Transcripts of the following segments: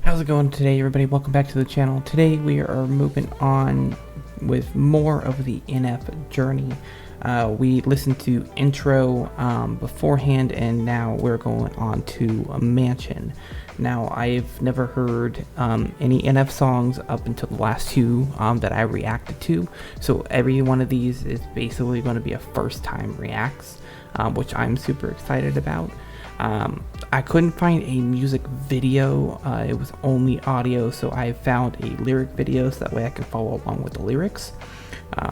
How's it going today, everybody? Welcome back to the channel. Today we are moving on with more of the NF journey. We listened to intro beforehand, and now we're going on to a mansion. Now, I've never heard any NF songs up until the last two that I reacted to, so every one of these is basically going to be a first time reacts, which I'm super excited about. I couldn't find a music video, it was only audio, so I found a lyric video so that way I can follow along with the lyrics,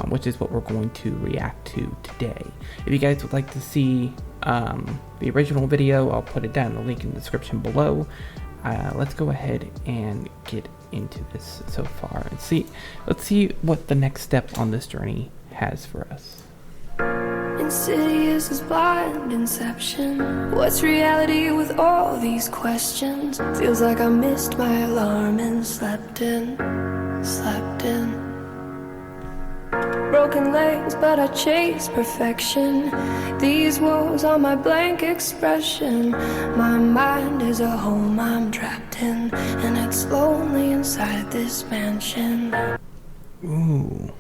which is what we're going to react to today. If you guys would like to see the original video, I'll put it down in the link in the description below. Let's go ahead and get into this so far and let's see what the next step on this journey has for us. Insidious as blind inception. What's reality with all these questions? Feels like I missed my alarm and slept in. Broken legs, but I chase perfection. These walls are my blank expression. My mind is a home I'm trapped in, and it's lonely inside this mansion. Ooh.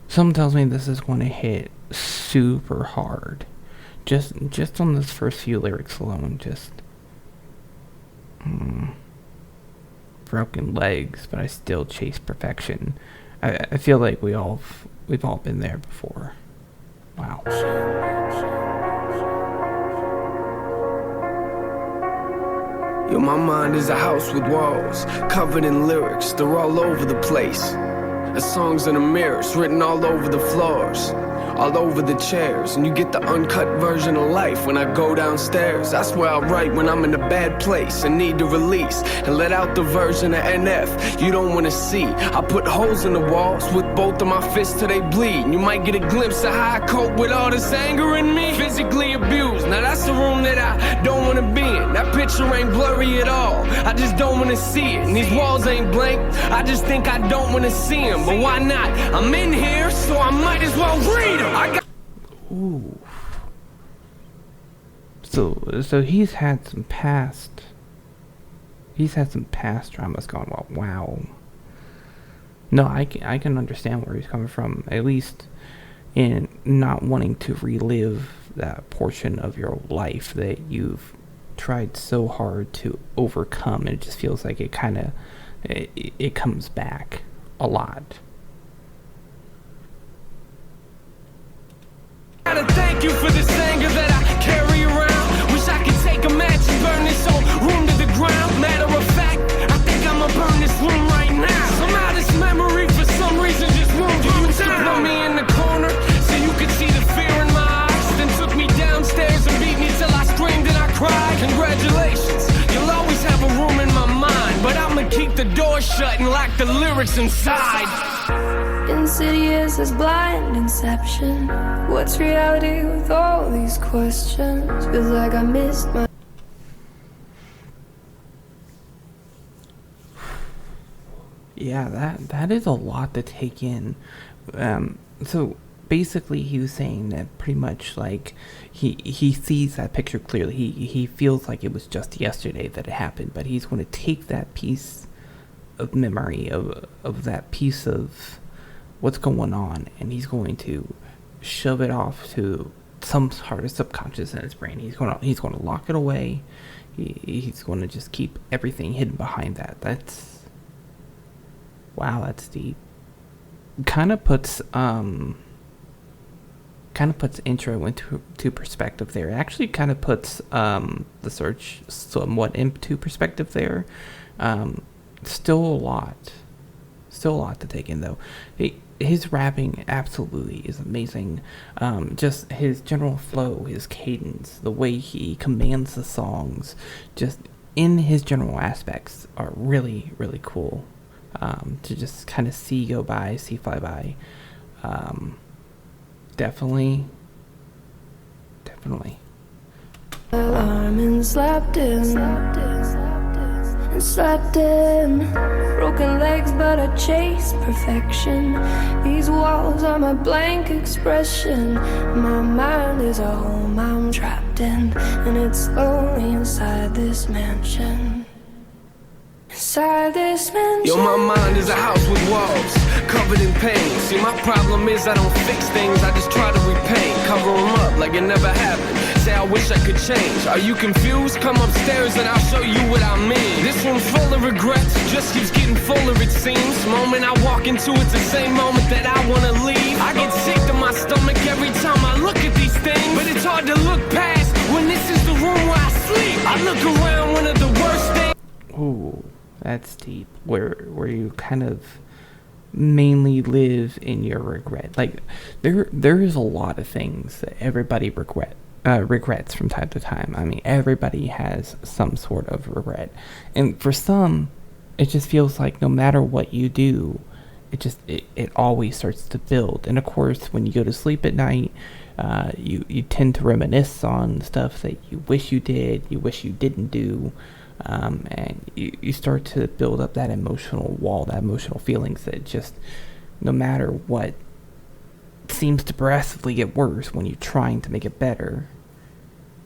Something tells me this is going to hit super hard. Just on this first few lyrics alone, broken legs, but I still chase perfection. I feel like we've all been there before. Wow. Yo, my mind is a house with walls covered in lyrics. They're all over the place. The songs in the mirrors written all over the floors, all over the chairs, and you get the uncut version of life when I go downstairs. That's where I write when I'm in a bad place and need to release and let out the version of NF you don't want to see. I put holes in the walls with both of my fists till they bleed, and you might get a glimpse of how I cope with all this anger in me. Physically abused, now that's the room that I don't want to be in. That picture ain't blurry at all, I just don't want to see it. And these walls ain't blank, I just think I don't want to see them. But why not? I'm in here, so I might as well read them. Ooh. So he's had some past dramas going on. Wow. No, I can understand where he's coming from, at least in not wanting to relive that portion of your life that you've tried so hard to overcome, and it just feels like it comes back a lot. Thank you for this anger that I carry around. Wish I could take a match and burn this whole room to the ground. Matter of fact, I think I'ma burn this room right now. Somehow this memory for some reason just won't go down. You put me in the corner so you could see the fear in my eyes, then took me downstairs and beat me till I screamed and I cried. Congratulations, you'll always have a room in my mind, but I'ma keep the door shut and lock the lyrics inside. Insidious as blind inception. What's reality with all these questions? Feels like I missed my... Yeah, that is a lot to take in. So basically he was saying that pretty much like he sees that picture clearly. He feels like it was just yesterday that it happened, but he's going to take that piece of memory of that piece of what's going on, and he's going to shove it off to some sort of subconscious in his brain. He's going to lock it away. He's going to just keep everything hidden behind that. Wow, that's deep. Kind of puts intro into perspective there. It actually kind of puts the search somewhat into perspective there. Still a lot to take in though. His rapping absolutely is amazing. Just his general flow, his cadence, the way he commands the songs, just in his general aspects are really, really cool. To just kind of see fly by. Definitely. Alarm and slept in. Broken legs, but I chase perfection. These walls are my blank expression. My mind is a home I'm trapped in, and it's lonely inside this mansion. inside this mansion. Yo, my mind is a house with walls, covered in pain. See, my problem is I don't fix things, I just try to repaint. Cover them up like it never happened. Say I wish I could change. Are you confused? Come upstairs and I'll show you what I mean. This room's full of regrets, just keeps getting fuller it seems. Moment I walk into, it's the same moment that I wanna leave. I get sick to my stomach every time I look at these things, but it's hard to look past when this is the room where I sleep. I look around, one of the worst things. Ooh, that's deep. Where you kind of mainly live in your regret. Like there is a lot of things that everybody regrets from time to time. I mean, everybody has some sort of regret, and for some, it just feels like no matter what you do, it always starts to build. And of course, when you go to sleep at night, you tend to reminisce on stuff that you wish you did, you wish you didn't do. And you start to build up that emotional wall, that emotional feelings that just, no matter what, seems to progressively get worse when you're trying to make it better.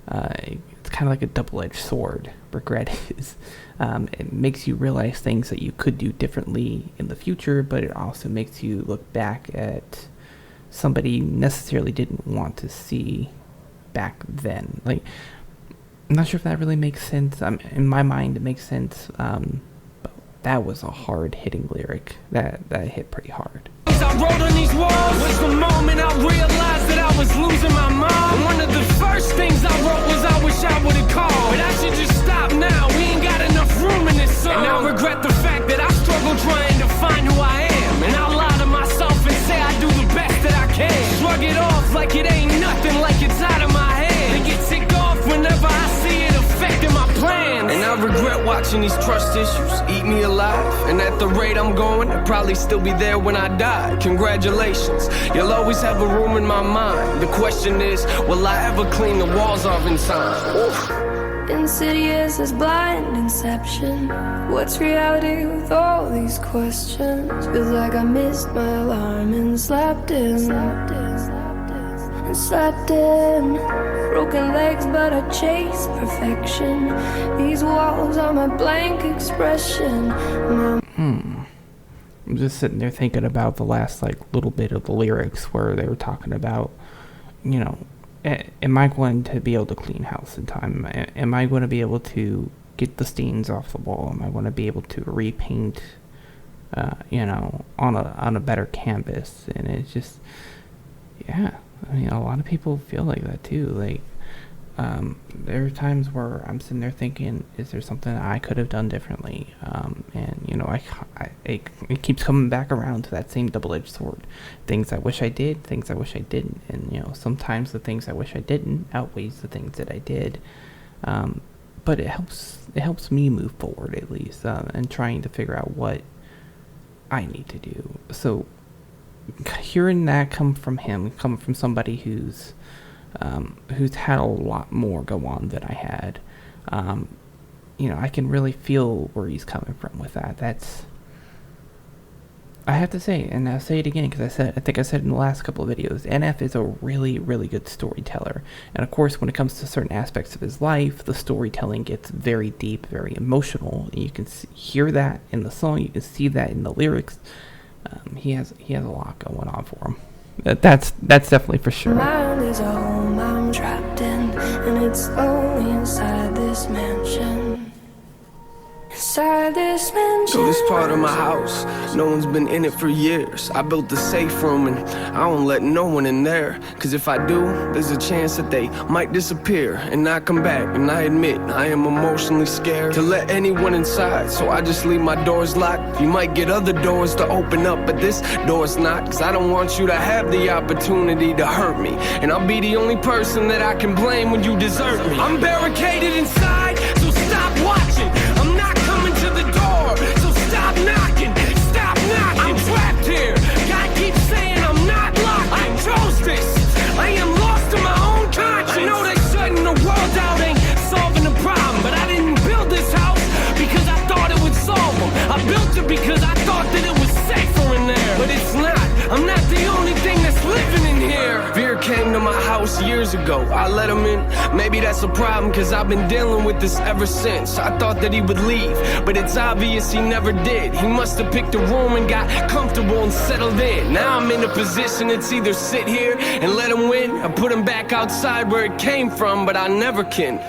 It's kind of like a double-edged sword, regret is. It makes you realize things that you could do differently in the future, but it also makes you look back at somebody you necessarily didn't want to see back then. Like, I'm not sure if that really makes sense. In my mind, it makes sense. But that was a hard-hitting lyric. That hit pretty hard. I wrote on these walls was the moment I realized that I was losing my mind. And one of the first things I wrote was I wish I would've called, but I should just stop now. We ain't got enough room in this song. And I regret the fact that I struggle trying to find who I am, and I lie to myself and say I do the best that I can. Shrug it off like it ain't nothing, like it's out of my head, and get ticked off whenever I see it affecting my plans. And I regret watching these trust issues eat me alive, and at the rate I'm going, I'll probably still be there when I die. Congratulations, you'll always have a room in my mind. The question is, will I ever clean the walls off in time? Oof. Insidious as blind inception. What's reality with all these questions? Feels like I missed my alarm and slept in. Broken legs, but I chase perfection. These walls are my blank expression. I'm just sitting there thinking about the last little bit of the lyrics where they were talking about, am I going to be able to clean house in time? Am I going to be able to get the stains off the wall? Am I going to be able to repaint, on a better canvas? And it's just, yeah. I mean, a lot of people feel like that too. There are times where I'm sitting there thinking, is there something I could have done differently? It keeps coming back around to that same double-edged sword. Things I wish I did, things I wish I didn't. And, sometimes the things I wish I didn't outweighs the things that I did. But it helps me move forward, at least, and trying to figure out what I need to do. So hearing that come from somebody who's had a lot more go on than I had, I can really feel where he's coming from with that. That's, I have to say, and I'll say it again because I think I said in the last couple of videos, NF is a really, really good storyteller. And of course, when it comes to certain aspects of his life, the storytelling gets very deep, very emotional. You can hear that in the song. You can see that in the lyrics. He has a lot going on for him. That's definitely for sure. Mine is a home I'm trapped in, and it's only inside this mansion. Inside this mansion. So this part of my house, no one's been in it for years. I built the safe room and I don't let no one in there, cause if I do, there's a chance that they might disappear and not come back. And I admit, I am emotionally scared to let anyone inside, so I just leave my doors locked. You might get other doors to open up, but this door's not, cause I don't want you to have the opportunity to hurt me. And I'll be the only person that I can blame when you desert me. I'm barricaded inside, so stop watching. I'm not coming to the door, so stop knocking. Stop knocking. I'm trapped here. God keeps saying I'm not locked. I chose this. I am lost in my own conscience. I know that shutting the world out ain't solving the problem, but I didn't build this house because I thought it would solve them. I built it because I thought that it was safer in there, but it's not. I'm not the only thing that's living in here. Fear came to my house course years ago. I let him in, maybe that's a problem, cause I've been dealing with this ever since. I thought that he would leave, but it's obvious he never did. He must have picked a room and got comfortable and settled in. Now I'm in a position, it's either sit here and let him win, or put him back outside where it came from, but I never can.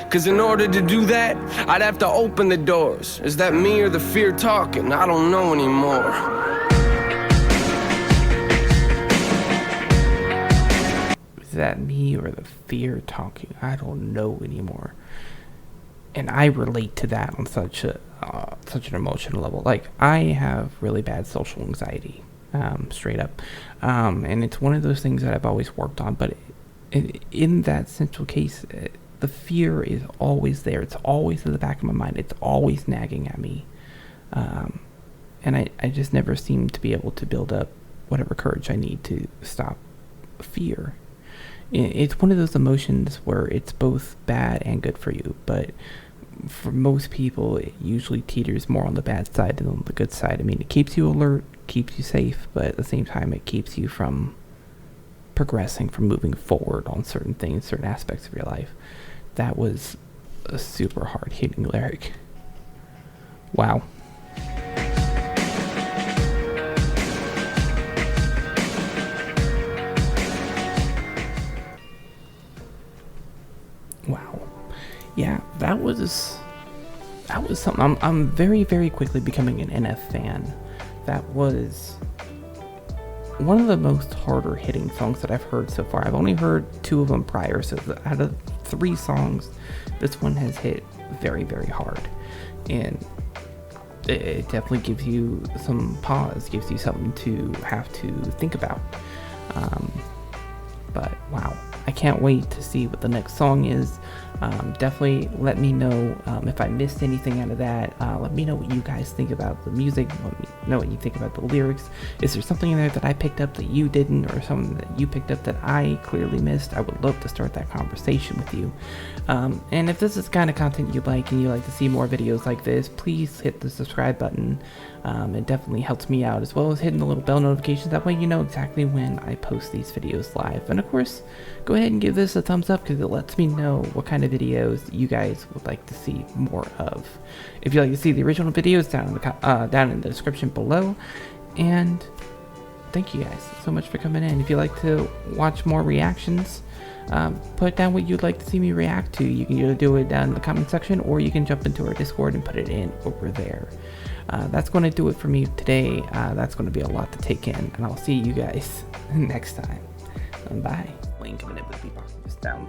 Cause in order to do that, I'd have to open the doors. Is that me or the fear talking? I don't know anymore. Is that me or the fear talking? I don't know anymore. And I relate to that on such an emotional level. Like, I have really bad social anxiety, straight up. And it's one of those things that I've always worked on. But in that central case, the fear is always there. It's always in the back of my mind. It's always nagging at me. And I just never seem to be able to build up whatever courage I need to stop fear. It's one of those emotions where it's both bad and good for you, but for most people it usually teeters more on the bad side than on the good side. I mean, it keeps you alert, keeps you safe, but at the same time it keeps you from progressing, from moving forward on certain things, certain aspects of your life. That was a super hard hitting lyric. Wow. Wow. Yeah, that was something. I'm very, very quickly becoming an NF fan. That was one of the most harder hitting songs that I've heard so far. I've only heard 2 of them prior, so out of 3 songs, this one has hit very, very hard. And it definitely gives you some pause, gives you something to have to think about. But wow, I can't wait to see what the next song is. Definitely let me know if I missed anything out of that. Let me know what you guys think about the music. Let me know what you think about the lyrics. Is there something in there that I picked up that you didn't, or something that you picked up that I clearly missed? I would love to start that conversation with you. And if this is the kind of content you like and you like to see more videos like this, please hit the subscribe button. It definitely helps me out, as well as hitting the little bell notifications. That way you know exactly when I post these videos live. And of course, go ahead and give this a thumbs up, because it lets me know what kind of videos you guys would like to see more of. If you'd like to see the original videos, down in the description below. And thank you guys so much for coming in. If you'd like to watch more reactions, put down what you'd like to see me react to. You can either do it down in the comment section, or you can jump into our Discord and put it in over there. That's going to do it for me today. That's going to be a lot to take in, and I'll see you guys next time. Bye. Link, I'm going to be boxing this down.